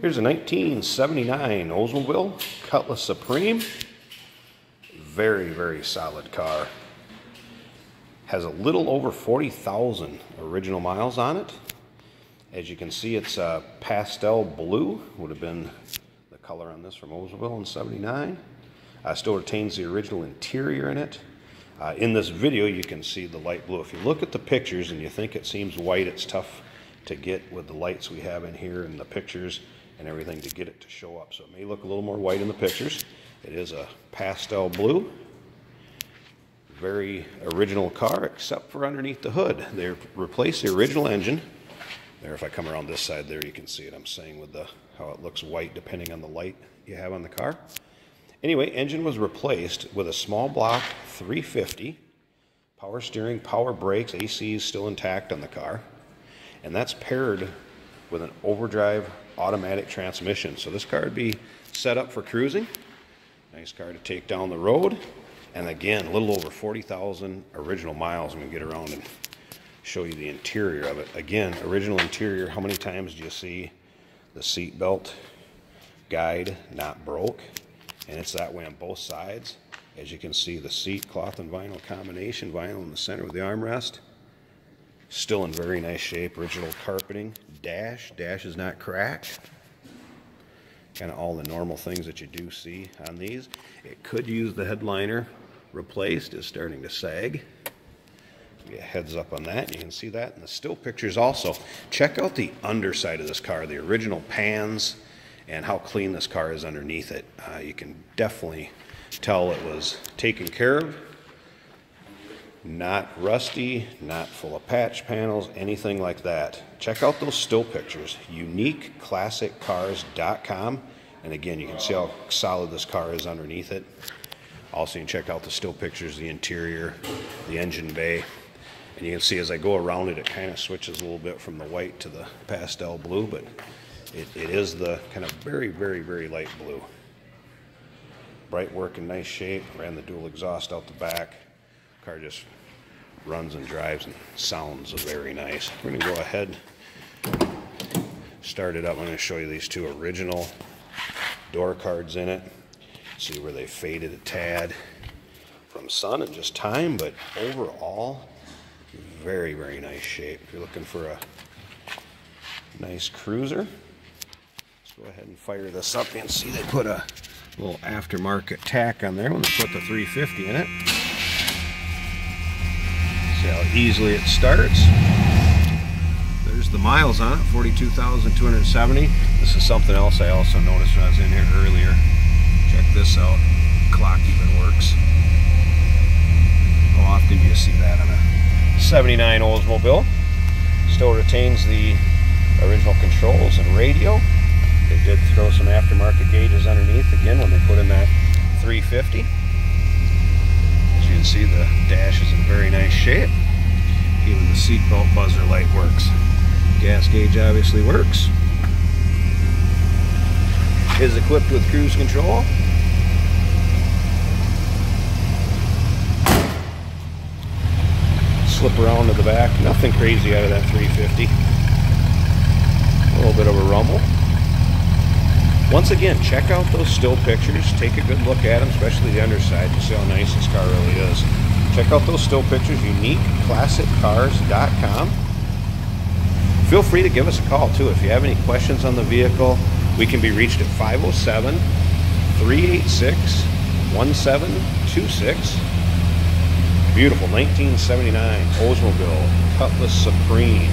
Here's a 1979 Oldsmobile Cutlass Supreme. Very, very solid car. Has a little over 40,000 original miles on it. As you can see, it's pastel blue, would have been the color on this from Oldsmobile in '79. Still retains the original interior in it. In this video, you can see the light blue. If you look at the pictures and you think it seems white, it's tough to get with the lights we have in here and the pictures and everything to get it to show up. So it may look a little more white in the pictures. It is a pastel blue. Very original car, except for underneath the hood. They replaced the original engine. There, if I come around this side there, you can see it. I'm saying with how it looks white depending on the light you have on the car. Anyway, engine was replaced with a small block 350. Power steering, power brakes, AC is still intact on the car. And that's paired with an overdrive automatic transmission. So this car would be set up for cruising. Nice car to take down the road. And again, a little over 40,000 original miles. I'm going to get around and show you the interior of it. Again, original interior. How many times do you see the seat belt guide not broke? And it's that way on both sides. As you can see, the seat cloth and vinyl combination, vinyl in the center with the armrest. Still in very nice shape. Original carpeting. Dash is not cracked. Kind of all the normal things that you do see on these. It could use the headliner replaced. It's starting to sag. Give you a heads up on that. You can see that in the still pictures also. Check out the underside of this car, the original pans, and how clean this car is underneath it. You can definitely tell it was taken care of. Not rusty, not full of patch panels, anything like that. Check out those still pictures, uniqueclassiccars.com. And again, you can see how solid this car is underneath it. Also, you can check out the still pictures, the interior, the engine bay. And you can see as I go around it, it kind of switches a little bit from the white to the pastel blue, but it is the kind of very, very, very light blue. Bright work in nice shape. Ran the dual exhaust out the back. Car just runs and drives and sounds very nice. We're going to go ahead, start it up. I'm going to show you these two original door cards in it. See where they faded a tad from sun and just time, but overall, very, very nice shape. If you're looking for a nice cruiser, let's go ahead and fire this up and see they put a little aftermarket tack on there when they put the 350 in it. See how easily it starts. There's the miles on it, 42,270. This is something else I also noticed when I was in here earlier. Check this out. Clock even works. How often do you see that on a '79 Oldsmobile? Still retains the original controls and radio. They did throw some aftermarket gauges underneath again when they put in that 350. As you can see, the dash is in very nice shape. Even the seatbelt buzzer light works. Gas gauge obviously works. Is equipped with cruise control. Slip around to the back. Nothing crazy out of that 350. A little bit of a rumble. Once again, check out those still pictures. Take a good look at them, especially the underside, to see how nice this car really is. Check out those still pictures, uniqueclassiccars.com. Feel free to give us a call, too. If you have any questions on the vehicle, we can be reached at 507-386-1726. Beautiful 1979 Oldsmobile Cutlass Supreme.